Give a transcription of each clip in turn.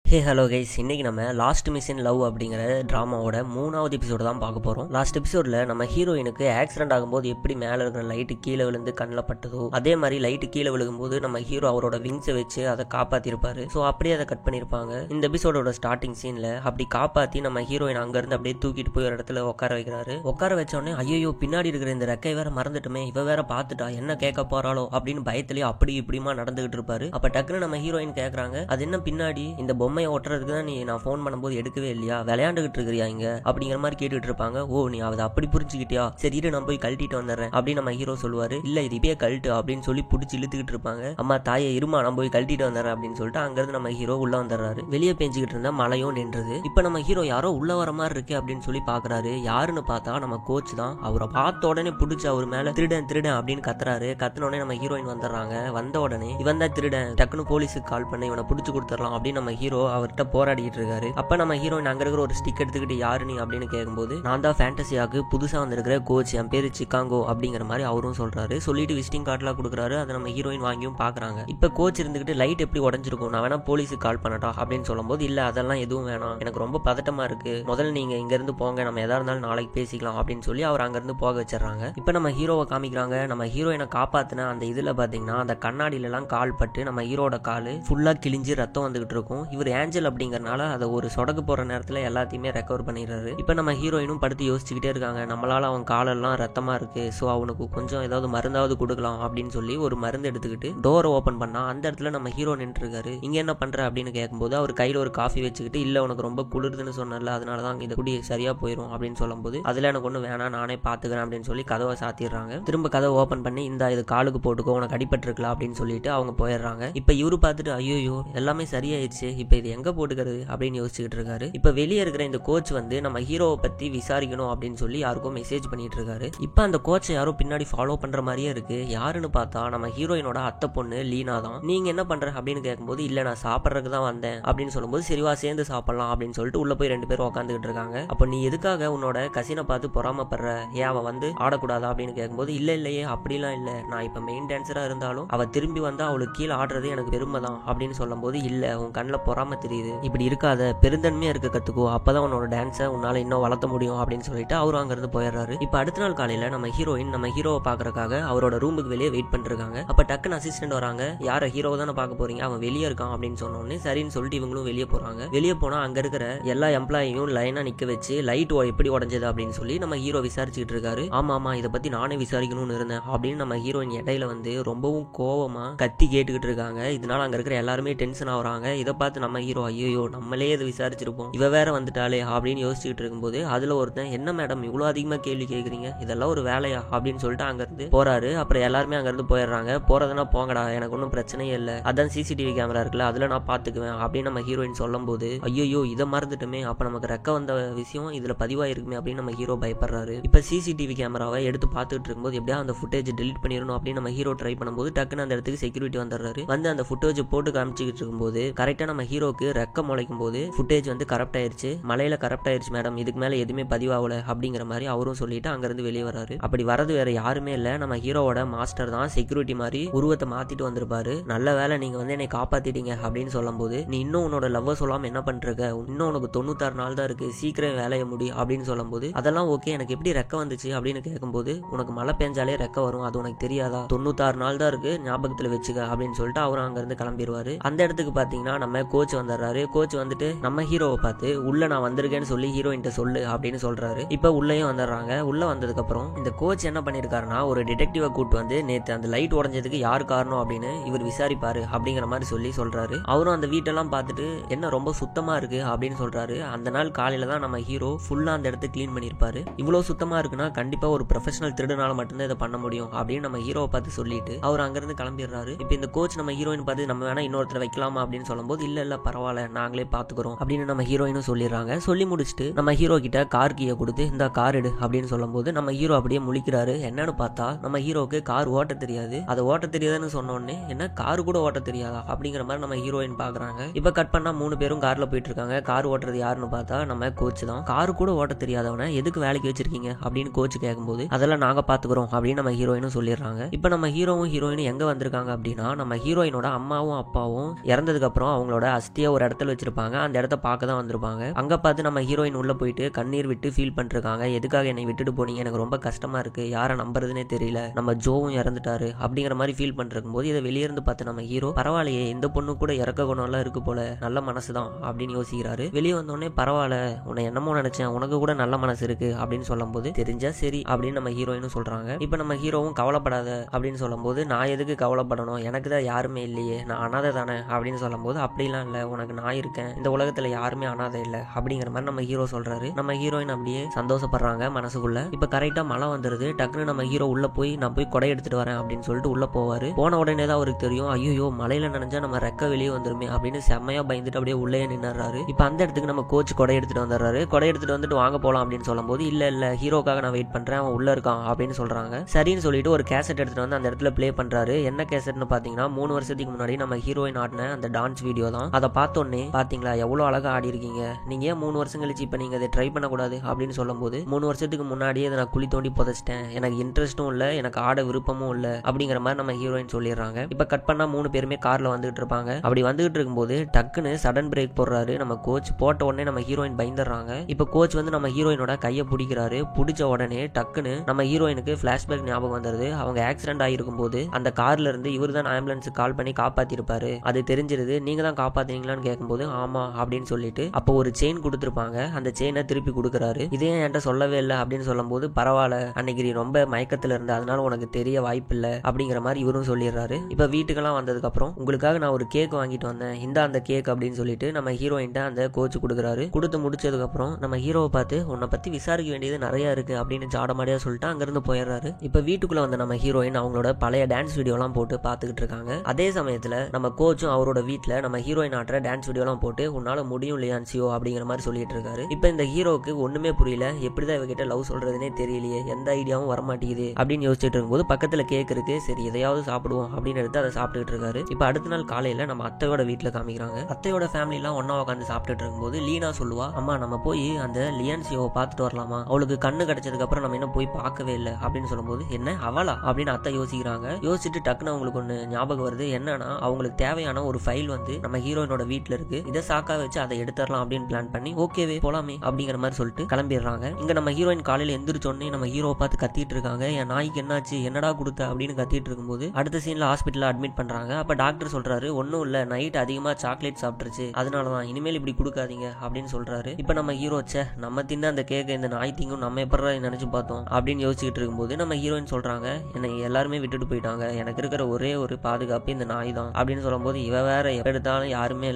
Hey hello guys, இன்னைக்கு நம்ம last mission love அப்படிங்கிற ட்ராமாவோட 3வது எபிசோடு தான் பார்க்க போகிறோம். லாஸ்ட் எபிசோடில் நம்ம ஹீரோயினுக்கு ஆக்சிடென்ட் ஆகும்போது எப்படி மேலே இருக்கிற லைட்டு கீழே விழுந்து கண்ணில் பட்டதோ அதே மாதிரி லைட்டு கீழே விழுகும்போது நம்ம ஹீரோ அவரோட விங்ஸை வச்சு அதை காப்பாற்றிருப்பாரு. ஸோ அப்படியே அதை கட் பண்ணியிருப்பாங்க. இந்த எபிசோடோட ஸ்டார்டிங் சீனில் அப்படி காப்பாற்றி நம்ம ஹீரோயின் அங்கேருந்து அப்படியே தூக்கிட்டு போய் ஒரு இடத்துல உட்கார வைக்கிறாரு. உட்கார வச்சோடனே ஐயோ பின்னாடி இருக்கிற இந்த ரெக்கை வேற மறந்துட்டுமே, இவ வேற பார்த்துட்டா என்ன கேட்க போறாளோ அப்படின்னு பயத்திலேயே அப்படி இப்படிமா நடந்துகிட்டு இருப்பாரு. அப்போ டக்குன்னு நம்ம ஹீரோயின் கேட்குறாங்க, அது என்ன பின்னாடி இந்த பொம்மையை ஓட்டுறதுக்கு தான் நீ நான் ஃபோன் பண்ணும்போது எடுக்கவே இல்லையா, விளையாண்டுகிட்டு இருக்கிறியா இங்க அப்படிங்கிற மாதிரி கேட்டுட்டு இருப்பாங்க. ஓ நீ அதை அப்படி புரிஞ்சுக்கிட்டியா, சரி நான் போய் கழட்டிட்டு வந்துடுறேன் அப்படின்னு நம்ம ஹீரோ சொல்லுவாரு. இல்ல இது இப்பயே கழட்டு அப்படின்னு சொல்லி பிடிச்சி இழுத்துக்கிட்டு இருப்பாங்க. அம்மா தாயை இருமா நான் போய் கழட்டிட்டு வந்துடுறேன் அப்படின்னு சொல்லிட்டு அங்கிருந்து நம்ம ஹீரோ உள்ள வந்துடுறாரு. வெளியே பெஞ்சுக்கிட்டு இருந்த மழையும் நின்றது. இப்ப நம்ம ஹீரோ யாரோ உள்ள வர மாதிரி இருக்கு அப்படின்னு சொல்லி பாக்குறாரு. யாருன்னு பார்த்தா நம்ம கோச் தான். அவரை பார்த்த உடனே பிடிச்சி அவர் மேல திருடன் திருடன் அப்படின்னு கத்துறாரு. கத்துன உடனே நம்ம ஹீரோயின் வந்துடுறாங்க. வந்த உடனே இவன் தான் திருடன், டக்குன்னு போலீஸுக்கு கால் பண்ணி இவனை பிடிச்சி கொடுத்துடலாம் அப்படின்னு நம்ம ஹீரோ அவர்கிட்ட போராடிட்டு இருக்காரு. அப்ப நம்ம ஹீரோயின் அங்க இருக்கிற ஒரு ஸ்டிக் எடுத்துக்கிட்டு யாரு நீ அப்படின்னு கேட்கும்போது நான் தான் ஃபேண்டசியாக்கு புதுசா வந்திருக்கிற கோச், என் பேரு சிக்காங்கோ அப்படிங்கிற மாதிரி அவரும் சொல்றாரு. சொல்லிட்டு விசிட்டிங் கார்ட்லாம் கொடுக்குறாரு. அதை நம்ம ஹீரோயின் வாங்கியும் பாக்குறாங்க. இப்ப கோச் இருந்துகிட்டு லைட் எப்படி உடஞ்சிருக்கும், நான் வேணா போலீஸுக்கு கால் பண்ணட்டா அப்படின்னு சொல்லும்போது இல்ல அதெல்லாம் எதுவும் வேணாம், எனக்கு ரொம்ப பதட்டமா இருக்கு, முதல்ல நீங்க இங்க இருந்து போங்க, நம்ம எதா இருந்தாலும் நாளைக்கு பேசிக்கலாம் அப்படின்னு சொல்லி அவர் அங்க இருந்து போக வச்சிடறாங்க. இப்ப நம்ம ஹீரோவை காமிக்கிறாங்க. நம்ம ஹீரோயினை காப்பாத்தின அந்த இதுல பாத்தீங்கன்னா அந்த கண்ணாடியில எல்லாம் கால் பட்டு நம்ம ஹீரோட காலு ஃபுல்லா கிழிஞ்சு ரத்தம் வந்துகிட்டு இருக்கும். இவர் ஏஞ்சல் அப்படிங்கறனால அதை ஒரு சொடக்கு போற நேரத்துல எல்லாத்தையுமே ரெக்கவர் பண்ணிடுறாரு. இப்ப நம்ம ஹீரோயினும் படுத்து யோசிச்சுக்கிட்டே இருக்காங்க, நம்மளால அவன் காலெல்லாம் ரத்தமா இருக்கு, சோ அவனுக்கு கொஞ்சம் ஏதாவது மருந்தாவது கொடுக்கலாம் அப்படின்னு சொல்லி ஒரு மருந்து எடுத்துக்கிட்டு டோரை ஓபன் பண்ணா அந்த இடத்துல நம்ம ஹீரோ நின்று இருக்காரு. இங்க என்ன பண்ற அப்படின்னு கேட்கும்போது அவர் கையில ஒரு காஃபி வச்சுக்கிட்டு இல்ல உனக்கு ரொம்ப குளிர்துன்னு சொன்னல அதனாலதான் இந்த குடி சரியா போயிடும் அப்படின்னு சொல்லும்போது அதுல எனக்கு ஒண்ணு வேணாம் நானே பாத்துக்கிறேன் அப்படின்னு சொல்லி கதவை சாத்திடுறாங்க. திரும்ப கதவை ஓபன் பண்ணி இந்த இது காலுக்கு போட்டுக்கோ உனக்கு அடிபட்டு இருக்கலாம் அப்படின்னு சொல்லிட்டு அவங்க போயிடுறாங்க. இப்ப இவரு பார்த்துட்டு ஐயோ எல்லாமே சரியாயிடுச்சு, இப்ப இது எங்க போட்டுக்கிறது அப்படின்னு யோசிச்சுக்கிட்டு இருக்காரு. இப்ப வெளியே இருக்கிற இந்த கோச் வந்து நம்ம ஹீரோவை பத்தி விசாரிக்கணும் அப்படின்னு சொல்லி யாருக்கும் மெசேஜ் பண்ணிட்டு இருக்காரு. இப்ப அந்த கோச்சை யாரோ பின்னாடி ஃபாலோ பண்ற மாதிரியே இருக்கு. யாருன்னு பார்த்தா நம்ம ஹீரோயினோட அத்தை பொண்ணு லீனா தான். நீங்க என்ன பண்ற அப்படின்னு கேட்கும்போது இல்ல நான் சாப்பிட்றதுக்கு தான் வந்தேன் அப்படின்னு சொல்லும்போது சரிவா சேர்ந்து சாப்பிடலாம் அப்படின்னு சொல்லிட்டு உள்ள போய் 2 பேரும் உட்காந்துக்கிட்டு இருக்காங்க. அப்ப நீ எதுக்காக உன்னோட கசினை பார்த்து பொறாமப்படுற, ஏன் அவ வந்து ஆடக்கூடாதா அப்படின்னு கேட்கும்போது இல்லையே அப்படிலாம் இல்ல, நான் இப்ப மெயின் டான்ஸரா இருந்தாலும் அவ திரும்பி வந்தா அவளுக்கு கீழே ஆடுறது எனக்கு பெருமை தான் அப்படின்னு சொல்லும் போது இல்ல உன் கண்ணில் பொறாம தெரியுது, இப்படி இருக்காத, பெருந்தன்மையா இருக்க கத்துக்கோ, அப்பதான் உன்னோட டான்ஸை உன்னால இன்னும் வளர்த்த முடியும் அப்படின்னு சொல்லிட்டு அவரும் அங்க இருந்து போயிடுறாரு. இப்ப அடுத்த நாள் காலையில நம்ம ஹீரோயின் நம்ம ஹீரோவை பாக்குறதுக்காக அவரோட ரூமுக்கு வெளியே வெயிட் பண்ணிருக்காங்க. அப்ப டக்குன்னு அசிஸ்டன்ட் வராங்க. யார ஹீரோவை தானே பார்க்க போறீங்க, அவன் வெளியே இருக்கான் அப்படின்னு சொன்னோடனே சரின்னு சொல்லிட்டு இவங்களும் வெளியே போறாங்க. வெளியே போனா அங்க இருக்கிற எல்லா எம்ப்ளாயும் லைனா நிக்க வச்சு லைட் எப்படி உடஞ்சது அப்படின்னு சொல்லி நம்ம ஹீரோ விசாரிச்சுட்டு இருக்காரு. ஆமா இதை பத்தி நானே விசாரிக்கணும்னு இருந்தேன் அப்படின்னு நம்ம ஹீரோயின் இடையில வந்து ரொம்பவும் கோவமா கத்தி கேட்டுக்கிட்டு இருக்காங்க. இதனால அங்க இருக்கிற எல்லாருமே டென்ஷன் ஆகுறாங்க. இதை பார்த்து நம்ம ஹீரோ ஐயோ நம்மளே இதை விசாரிச்சிருப்போம், இவ வேற வந்துட்டாலே அப்படின்னு யோசிச்சுட்டு இருக்கும்போது அதுல ஒருத்தன் என்ன மேடம் இவ்வளவு அதிகமா கேள்வி கேட்குறீங்க, இதெல்லாம் ஒரு வேலையா அப்படின்னு சொல்லிட்டு அங்க இருந்து போறாரு. அப்புறம் எல்லாருமே அங்க இருந்து போயிடுறாங்க. போறதுனா போங்கடா எனக்கு ஒன்றும் பிரச்சனையே இல்லை, அதான் சிசிடிவி கேமரா இருக்குல்ல அதுல நான் பாத்துக்குவேன் அப்படின்னு நம்ம ஹீரோயின் சொல்லும் போது ஐயோ இதை மறந்துட்டுமே, அப்ப நமக்கு ரெக்க வந்த விஷயம் இதுல பதிவாயிருக்குமே அப்படின்னு நம்ம ஹீரோ பயப்படுறாரு. இப்ப சிசிடிவி கேமராவை எடுத்து பார்த்துட்டு இருக்கும்போது எப்படியா அந்த ஃபுட்டேஜ் டெலிட் பண்ணிடணும் அப்படின்னு நம்ம ஹீரோ ட்ரை பண்ணும்போது டக்குன்னு அந்த இடத்துக்கு செக்யூரிட்டி வந்துடுறாரு. வந்து அந்த ஃபுட்டேஜ் போட்டு காமிச்சிக்கிட்டு இருக்கும்போது கரெக்டா நம்ம ஹீரோக்கு ரெக்க முளைக்கும் போது ஃபுட்டேஜ் வந்து கரப்ட் ஆயிருச்சு, மலையில கரப்ட் ஆயிருச்சு மேடம், இதுக்கு மேல எதுவுமே பதிவாகல அப்படிங்கிற மாதிரி அவரும் சொல்லிட்டு அங்க இருந்து வெளியே வராரு. அப்படி வரது வேற யாருமே இல்ல, நம்ம ஹீரோவோட மாஸ்டர் தான். செக்யூரிட்டி மாதிரி உருவத்தை மாத்திட்டு வந்திருப்பாரு. நல்ல வேலை நீங்க வந்து என்னை காப்பாத்திட்டீங்க அப்படின்னு சொல்லும் போது நீ இன்னும் உன்னோட லவ் சொல்லாம என்ன பண்றீங்க, இன்னும் உனக்கு 96 நாள் தான் இருக்கு, சீக்கிரம் வேலையை முடி அப்படின்னு சொல்லும் போது அதெல்லாம் ஓகே எனக்கு எப்படி ரெக்க வந்துச்சு அப்படின்னு கேட்கும்போது உனக்கு மழை பெஞ்சாலே ரெக்க வரும், அது உனக்கு தெரியாதா, 96 நாள் தான் இருக்கு ஞாபகத்துல வச்சுக்க அப்படின்னு சொல்லிட்டு அவரும் அங்க இருந்து கிளம்பிடுவாரு. அந்த இடத்துக்கு பாத்தீங்கன்னா நம்ம கோச் வந்துடுறாரு. கோச் வந்துட்டு நம்ம ஹீரோவை பார்த்து உள்ள நான் வந்திருக்கேன்னு சொல்லி ஹீரோயின் சொல்லு அப்படின்னு சொல்றாரு. இப்ப உள்ளேயும் வந்துடுறாங்க. உள்ள வந்ததுக்கு அப்புறம் இந்த கோச் என்ன பண்ணிருக்காருன்னா ஒரு டிடெக்டிவை கூட்டு வந்து நேத்து அந்த லைட் உடஞ்சதுக்கு யார் காரணம் அப்படின்னு இவர் விசாரிப்பாரு அப்படிங்கிற மாதிரி சொல்றாரு. அவரும் அந்த வீட்டெல்லாம் பார்த்துட்டு என்ன ரொம்ப சுத்தமா இருக்கு அப்படின்னு சொல்றாரு. அந்த நாள் காலையில தான் நம்ம ஹீரோ ஃபுல்லா அந்த இடத்தை கிளீன் பண்ணிருப்பாரு. இவ்வளவு சுத்தமா இருக்குன்னா கண்டிப்பா ஒரு ப்ரொஃபஷனல் திருடனால மட்டும்தான் இதை பண்ண முடியும் அப்படின்னு நம்ம ஹீரோவை பார்த்து சொல்லிட்டு அவர் அங்கிருந்து கிளம்பிடுறாரு. இப்ப இந்த கோச் நம்ம ஹீரோயின் பார்த்து நம்ம வேணா இன்னொருத்தர வைக்கலாமா அப்படின்னு சொல்லும்போது இல்ல பரவாயில்ல நாங்களே பாத்துக்கிறோம் அப்படின்னு நம்ம ஹீரோயினும் சொல்லிடுறாங்க. சொல்லி முடிச்சுட்டு நம்ம ஹீரோ கிட்ட கார் கீயை கொடுத்து இந்த கார் எடு அப்படின்னு சொல்லும் போது நம்ம ஹீரோ அப்படியே முழிக்கிறாரு. என்னன்னு பார்த்தா நம்ம ஹீரோக்கு கார் ஓட்ட தெரியாது. அதை ஓட்ட தெரியாதுன்னு சொன்னோடனே என்ன காரு கூட ஓட்ட தெரியாதா அப்படிங்கிற மாதிரி நம்ம ஹீரோயின் பாக்குறாங்க. இப்ப கட் பண்ணா 3 பேரும் கார்ல போயிட்டு இருக்காங்க. கார் ஓட்டுறது யாருன்னு பார்த்தா நம்ம கோச் தான். காரு கூட ஓட்ட தெரியாதவன எதுக்கு வேலைக்கு வச்சிருக்கீங்க அப்படின்னு கோச் கேட்கும்போது அதெல்லாம் நாங்க பாத்துக்கிறோம் அப்படின்னு நம்ம ஹீரோயினும் சொல்லிடுறாங்க. இப்ப நம்ம ஹீரோவும் ஹீரோயினும் எங்க வந்திருக்காங்க அப்படின்னா நம்ம ஹீரோயினோட அம்மாவும் அப்பாவும் இறந்ததுக்கு அப்புறம் அவங்களோட அஸ்தி அத்தையை ஒரு இடத்துல வச்சிருப்பாங்க. அந்த இடத்த பார்க்க தான் வந்திருப்பாங்க. அங்க பார்த்து நம்ம ஹீரோயின் உள்ள போயிட்டு கண்ணீர் விட்டு ஃபீல் பண்ணிருக்காங்க. எதுக்காக என்னை விட்டுட்டு போனீங்க, எனக்கு ரொம்ப கஷ்டமா இருக்கு, யாரை நம்புறதுனே தெரியல, நம்ம ஜோவும் இறந்துட்டாரு அப்படிங்கிற மாதிரி ஃபீல் பண்ணிருக்கும் போது இதை வெளியே இருந்து பார்த்து நம்ம ஹீரோ பரவாயில்லையே இந்த பொண்ணு கூட இறக்க குணம்லாம் இருக்கு போல, நல்ல மனசு தான் அப்படின்னு யோசிக்கிறாரு. வெளியே வந்தோடனே பரவாயில்ல உன்னை என்னமோ நினைச்சேன், உனக்கு கூட நல்ல மனசு இருக்கு அப்படின்னு சொல்லும் போது தெரிஞ்சா சரி அப்படின்னு நம்ம ஹீரோயினும் சொல்றாங்க. இப்ப நம்ம ஹீரோவும் கவலைப்படாத அப்படின்னு சொல்லும் போது நான் எதுக்கு கவலைப்படணும், எனக்கு தான் யாருமே இல்லையே, நான் அனாதை தானே அப்படின்னு சொல்லும் போது அப்படிலாம் இல்லை, உனக்கு நான் இருக்கேன், இந்த உலகத்துல யாருமே அனாதை இல்லை அப்படிங்கிற மாதிரி நம்ம ஹீரோ சொல்றாரு. நம்ம ஹீரோயின் அப்படியே சந்தோஷப்படுறாங்க மனசுக்குள்ள. இப்ப கரெக்டா மழை வந்துருது. டக்குன்னு நம்ம ஹீரோ உள்ள போய் நான் போய் கொடை எடுத்துட்டு வரேன் அப்படின்னு சொல்லிட்டு உள்ள போவாரு. போன உடனே தான் அவருக்கு தெரியும் ஐயோ மழையில நினைஞ்சா நம்ம ரெக்க வெளியே வந்துருமே அப்படின்னு செம்மையா பயந்துட்டு அப்படியே உள்ளே நின்னுறாரு. இப்ப அந்த இடத்துக்கு நம்ம கோச் கொடை எடுத்துட்டு வந்துடுறாரு. கொடை எடுத்துட்டு வந்துட்டு வாங்க போலாம் அப்படின்னு சொல்லும் போது இல்ல ஹீரோக்காக நான் வெயிட் பண்றேன், அவன் உள்ள இருக்கான் அப்படின்னு சொல்றாங்க. சரின்னு சொல்லிட்டு ஒரு கேசட் எடுத்துட்டு வந்து அந்த இடத்துல பிளே பண்றாரு. என்ன கேசட்னு பாத்தீங்கன்னா 3 வருஷத்துக்கு முன்னாடி நம்ம ஹீரோயின் ஆடின அந்த டான்ஸ் வீடியோ தான். அதை பார்த்தோன்னே பாத்தீங்களா எவ்வளவு அழகா ஆடி இருக்கீங்க, நீங்க ஏன் 3 வருஷம் கழிச்சு இப்ப நீங்க அதை ட்ரை பண்ணக்கூடாது அப்படின்னு சொல்லும் போது 3 வருஷத்துக்கு முன்னாடியே அதை நான் குழி தோண்டி புதைச்சிட்டேன், எனக்கு இன்ட்ரெஸ்டும் இல்ல, எனக்கு ஆட விருப்பமும் இல்ல அப்படிங்கிற மாதிரி நம்ம ஹீரோயின் சொல்லிடுறாங்க. இப்ப கட் பண்ணா 3 பேருமே கார்ல வந்துட்டு இருப்பாங்க. அப்படி வந்துட்டு இருக்கும்போது டக்குன்னு சடன் பிரேக் போடுறாரு நம்ம கோச். போட்ட உடனே நம்ம ஹீரோயின் பயந்துடுறாங்க. இப்ப கோச் வந்து நம்ம ஹீரோயினோட கையை பிடிக்கிறாரு. பிடிச்ச உடனே டக்குன்னு நம்ம ஹீரோயினுக்கு பிளாஷ்பேக் ஞாபகம் வந்துருது. அவங்க ஆக்சிடென்ட் ஆகிருக்கும் போது அந்த கார்ல இருந்து இவர் தான் ஆம்புலன்ஸுக்கு கால் பண்ணி காப்பாத்திருப்பாரு, அது தெரிஞ்சிருது. நீங்க தான் காப்பாத்தீங்களான்னு கேட்கும்போது ஆமா அப்படின்னு சொல்லிட்டு அப்போ ஒரு செயின் கொடுத்துருப்பாங்க. அந்த செயினை திருப்பி கொடுக்குறாரு. இதே என்கிட்ட சொல்லவே இல்லை அப்படின்னு சொல்லும் போது பரவாயில்ல அன்னைக்கு நீ ரொம்ப மயக்கத்துல இருந்த, அதனால உனக்கு தெரிய வாய்ப்பு இல்லை அப்படிங்கிற மாதிரி இவரும் சொல்லிடுறாரு. இப்ப வீட்டுக்கெல்லாம் வந்ததுக்கு அப்புறம் உங்களுக்காக நான் ஒரு கேக் வாங்கிட்டு வந்தேன், இந்த அந்த கேக் அப்படின்னு சொல்லிட்டு நம்ம ஹீரோயின்ட்ட அந்த கோச் கொடுக்குறாரு. கொடுத்து முடிச்சதுக்கு அப்புறம் நம்ம ஹீரோவை பார்த்து உன்னை பத்தி விசாரிக்க வேண்டியது நிறைய இருக்கு அப்படின்னு ஜாடமாடியா சொல்லிட்டு அங்கிருந்து போயிடுறாரு. இப்ப வீட்டுக்குள்ள வந்த நம்ம ஹீரோயின் அவங்களோட பழைய டான்ஸ் வீடியோலாம் போட்டு பார்த்துக்கிட்டு இருக்காங்க. அதே சமயத்துல நம்ம கோச்சும் அவரோட வீட்டுல நம்ம ஹீரோயின் ஆடுற டான்ஸ் வீடியோலாம் போட்டு உன்னால முடியும் லியான்சியோ அப்படிங்கிற மாதிரி சொல்லிட்டு இருக்காரு. இப்ப இந்த ஹீரோவுக்கு ஒண்ணுமே புரியல, எப்படிதான் இவகிட்ட லவ் சொல்றதுனே தெரியலையே, எந்த ஐடியாவும் வரமாட்டேங்குது அப்படின்னு யோசிச்சுட்டு இருக்கும்போது பக்கத்துல கேக் இருக்கு, சரி எதையாவது சாப்பிடுவோம் அப்படின்னு எடுத்து அதை சாப்பிட்டுட்டு இருக்காரு. இப்ப அடுத்த நாள் காலையில நம்ம அத்தையோட வீட்டுல காமிக்கிறாங்க. அத்தையோட ஃபேமிலி எல்லாம் ஒன்னா உட்காந்து சாப்பிட்டுட்டு இருக்கும்போது லீனா சொல்லுவா, அம்மா நம்ம போய் அந்த லியான்சியோவை பார்த்துட்டு வரலாமா, அவளுக்கு கண்ணு கிடைச்சதுக்கு அப்புறம் நம்ம என்ன போய் பார்க்கவே இல்லை அப்படின்னு சொல்லும்போது என்ன அவளா அப்படின்னு அத்தை யோசிக்கிறாங்க. யோசிச்சுட்டு டக்குன்னு அவங்களுக்கு ஒண்ணு ஞாபகம் வருது. என்னன்னா அவங்களுக்கு தேவையான ஒரு ஃபைல் வந்து நம்ம ஹீரோயினோட வீட்டுல இருக்கு, இதை சாக்கா வச்சு அதை எடுத்துடலாம் அப்படின்னு பிளான் பண்ணி ஓகேவே போலாமே அப்படிங்கிற மாதிரி சொல்லிட்டு கிளம்பிடுறாங்க. இங்க நம்ம ஹீரோயின் காலையில எந்திரிச்சோடனே நம்ம ஹீரோவை பார்த்து கத்திட்டு இருக்காங்க, என் நாய்க்கு என்னாச்சு, என்னடா கொடுத்த அப்படின்னு கத்திட்டு இருக்கும்போது அடுத்த சீன்ல ஹாஸ்பிட்டல்ல அட்மிட் பண்றாங்க. அப்ப டாக்டர் சொல்றாரு ஒன்னும் இல்ல, நைட் அதிகமா சாக்லேட் சாப்பிட்டுருச்சு, அதனாலதான், இனிமேல் இப்படி கொடுக்காதீங்க அப்படின்னு சொல்றாரு. இப்ப நம்ம ஹீரோ நம்ம தின்ன அந்த கேக்க இந்த நாய் திங்கும், நம்ம எப்படா நினைச்சு பார்த்தோம் அப்படின்னு யோசிச்சுட்டு இருக்கும்போது நம்ம ஹீரோயின் சொல்றாங்க, என்னை எல்லாருமே விட்டுட்டு போயிட்டாங்க, எனக்கு இருக்கிற ஒரே ஒரு பாதுகாப்பு இந்த நாய் தான் அப்படின்னு சொல்லும் போது இவ வேற எப்ப எடுத்தாலும் யாருமே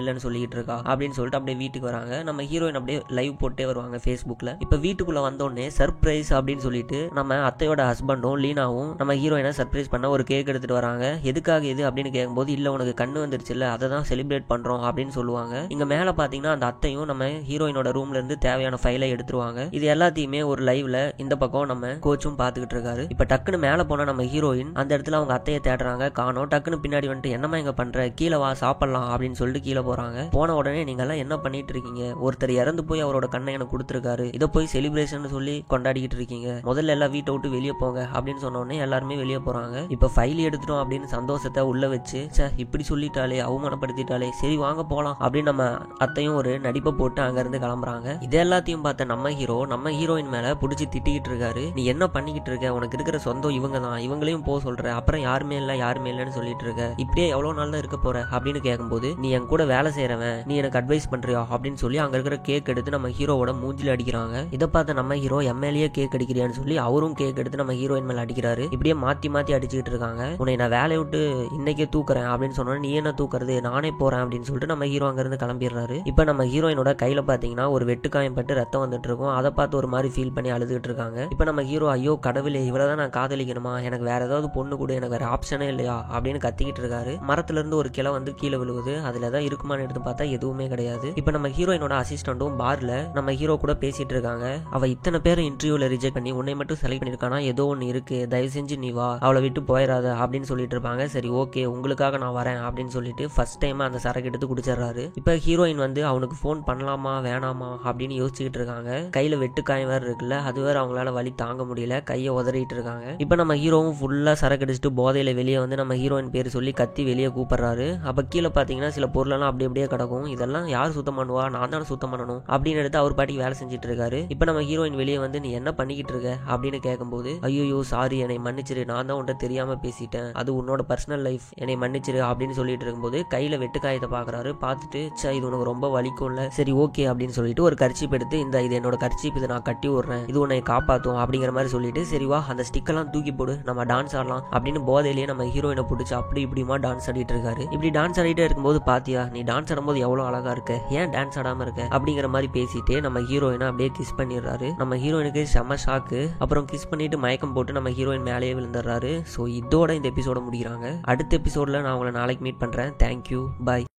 இல்லைன்னு சொல்லிட்டு இருக்கா அப்படின்னு சொல்லிட்டு அப்படியே வீட்டுக்கு வராங்க. நம்ம ஹீரோயின் அப்படியே லைவ் போட்டே வருவாங்க Facebookல. இப்ப வீட்டுக்குள்ள வந்தோடனே சர்ப்ரைஸ் அப்படின்னு சொல்லிட்டு நம்ம அத்தையோட ஹஸ்பண்டும் லீனாவும் நம்ம ஹீரோயினை சர்ப்ரைஸ் பண்ண ஒரு கேக் எடுத்துட்டு வராங்க. எதுக்காக இது அப்படின்னு கேட்கும்போது இல்ல உனக்கு கண்ணு வந்துருச்சு இல்ல, அதை தான் செலிப்ரேட் பண்றோம் அப்படின்னு சொல்லுவாங்க. இங்க மேல பாத்தீங்கன்னா அந்த அத்தையும் நம்ம ஹீரோயினோட ரூம்ல இருந்து தேவையான ஃபைலை எடுத்துருவாங்க. இது எல்லாத்தையுமே ஒரு லைவ்ல இந்த பக்கம் நம்ம கோச்சும் பாத்துக்கிட்டு இருக்காரு. இப்ப டக்குன்னு மேல போனா நம்ம ஹீரோயின் அந்த இடத்துல அவங்க அத்தையை தேடுறாங்க, காணோம். டக்குன்னு பின்னாடி வந்துட்டு என்னமா இங்க பண்ற, கீழே வா சாப்பிடலாம் அப்படின்னு சொல்லிட்டு கீழே போறாங்க. போன உடனே நீங்க எல்லாம் என்ன பண்ணிட்டு இருக்கீங்க, ஒருத்தர் இறந்து போய் அவரோட கண்ணை எனக்கு கொடுத்துருக்காரு, இதை போய் செலிப்ரேஷன் சொல்லி கொண்டாடிக்கிட்டு இருக்கீங்க, முதல்ல எல்லாம் வீட்டை விட்டு வெளியே போங்க அப்படின்னு சொன்ன உடனே எல்லாருமே வெளியே போறாங்க. இப்ப ஃபைல் எடுத்துட்டோம் அப்படின்னு சந்தோஷத்தை உள்ள வச்சு இப்படி சொல்லிட்டாலே அவமானப்படுத்திட்டாலே சரி வாங்க போலாம் அப்படின்னு நம்ம அத்தையும் ஒரு நடிப்பை போட்டு அங்க இருந்து கிளம்புறாங்க. இது எல்லாத்தையும் பார்த்த நம்ம ஹீரோ நம்ம ஹீரோயின் மேல புடிச்சு திட்டிக்கிட்டு இருக்காரு, நீ என்ன பண்ணிக்கிட்டு இருக்க, உனக்கு இருக்கிற சொந்தம் இவங்க தான், இவங்களையும் போக சொல்ற, அப்புறம் யாருமே இல்லைன்னு சொல்லிட்டு இருக்க, இப்படியே எவ்வளவு நாள் தான் இருக்க போற அப்படின்னு கேட்கும்போது நீ என் கூட வேலை செய்யறவன், நீ எனக்கு அட்வைஸ் பண்றியா அப்படின்னு சொல்லி அங்க இருக்கிற கேக் எடுத்து நம்ம ஹீரோவோட மூஞ்சில அடிக்கிறாங்க. இதை பார்த்து நம்ம ஹீரோ எம்எல்ஏ கேக் அடிக்கிறியான்னு சொல்லி அவரும் கேக் எடுத்து நம்ம ஹீரோயின் மேல அடிக்கிறாரு. இப்படியே மாத்தி மாத்தி அடிச்சுக்கிட்டு இருக்காங்க. உன்னை நான் வேலையை விட்டு இன்னைக்கே தூக்குறேன் அப்படின்னு சொன்னா நீ என்ன தூக்குறது, நானே போறேன் அப்படின்னு சொல்லிட்டு நம்ம ஹீரோ அங்க இருந்து கிளம்பிடுறாரு. இப்ப நம்ம ஹீரோயினோட கையில பாத்தீங்கன்னா ஒரு வெட்டுக்காயம் பட்டு ரத்தம் வந்துட்டு இருக்கும். அதை பார்த்து ஒரு மாதிரி ஃபீல் பண்ணி அழுதுகிட்டு இருக்காங்க. இப்ப நம்ம ஹீரோ ஐயோ கடவுளே இவ்வளவுதான் நான் காதலிக்கணுமா, எனக்கு வேற ஏதாவது பொண்ணு கூட, எனக்கு வேற ஆப்ஷனே இல்லையா அப்படின்னு கத்திக்கிட்டு இருக்காரு. மரத்துல இருந்து ஒரு கிளை வந்து கீழே விழுவுது, அதுலதான் இருக்குமான்னு எடுத்து பார்த்தா எதுவுமே கிடையாது. இப்ப நம்ம ஹீரோயினோட அசிஸ்டண்டும் பார்ல நம்ம ஹீரோ கூட பேசிட்டு இருக்காங்க. அவ இத்தனை பேரை இன்டர்வியூல ரிஜெக்ட் பண்ணி உன்னை மட்டும் செலக்ட் பண்ணிருக்கானா, ஏதோ ஒன்னு இருக்கு, தயவு செஞ்சு நீ வா, அவளை விட்டு போயிடாத அப்படின்னு சொல்லிட்டு இருப்பாங்க. சரி ஓகே உங்களுக்காக நான் வரேன் அப்படின்னு சொல்லிட்டு ஃபர்ஸ்ட் டைம் அந்த சரக்கு எடுத்து குடிச்சிடறாரு. இப்ப ஹீரோயின் வந்து அவனுக்கு போன் பண்ணலாமா வேணாமா அப்படின்னு யோசிச்சுக்கிட்டு இருக்காங்க. கையில வெட்டுக்காயம் வேற இருக்குல்ல, அது வேற அவங்களால வலி தாங்க முடியல, கையை உதறிட்டு இருக்காங்க. இப்ப நம்ம ஹீரோவும் ஃபுல்லா சரக்கு அடிச்சுட்டு போதையில வெளியே வந்து நம்ம ஹீரோயின் பேர் சொல்லி கத்தி வெளியே கூப்பிடுறாரு. அப்ப கீழே பாத்தீங்கன்னா சில சில பொருளெல்லாம் அப்படி அப்படியே கிடக்கும். இதெல்லாம் யார் சுத்தம் பண்ணுவா, நான் தானே சுத்தம் பண்ணணும் அப்படின்னு எடுத்து அவர் பாட்டிக்கு வேலை செஞ்சுட்டு இருக்காரு. இப்போ நம்ம ஹீரோயின் வெளியே வந்து நீ என்ன பண்ணிக்கிட்டு இருக்க அப்படின்னு கேட்கும்போது, ஐயோ சாரி என்னை மன்னிச்சிரு, நான் தான் உன்ட்ட தெரியாம பேசிட்டேன், அது உன்னோட பர்சனல் லைஃப், என்னை மன்னிச்சிரு அப்படின்னு சொல்லிட்டு இருக்கும்போது கையில வெட்டுக்காயத்தை பாக்குறாரு. பார்த்துட்டு இது உனக்கு ரொம்ப வலிக்கும்ல, சரி ஓகே அப்படின்னு சொல்லிட்டு ஒரு கர்ச்சீப் எடுத்து இது என்னோட கர்ச்சீப், இதை நான் கட்டி விடுறேன், இது உன்னை காப்பாற்றும் அப்படிங்கிற மாதிரி சொல்லிட்டு, சரி வா அந்த ஸ்டிக்கெல்லாம் தூக்கி போடு நம்ம டான்ஸ் ஆடலாம் அப்படின்னு போதையிலேயே நம்ம ஹீரோயினை பிடிச்சி அப்படி இப்படிமா டான்ஸ் ஆடிட்டு இருக்காரு. இப்படி டான்ஸ் ஆடிட்டே இருக்கும்போது பாத்தியா நீ டான்ஸ் ஆடும்போது எவ்வளவு அழகா இருக்க, ஏன் டான்ஸ் ஆடாம இருக்க அப்படிங்கிற மாதிரி பேசிட்டு நம்ம ஹீரோயினை அப்படியே கிஸ் பண்ணிடுறாரு. நம்ம ஹீரோயினுக்கு செம ஷாக்கு. அப்புறம் கிஸ் பண்ணிட்டு மயக்கம் போட்டு நம்ம ஹீரோயின் மேலேயே விழுந்துடுறாரு. ஸோ இதோட இந்த எபிசோட முடிக்கிறாங்க. அடுத்த எபிசோட்ல நான் உங்களை நாளைக்கு மீட் பண்றேன். தேங்க்யூ, பாய்.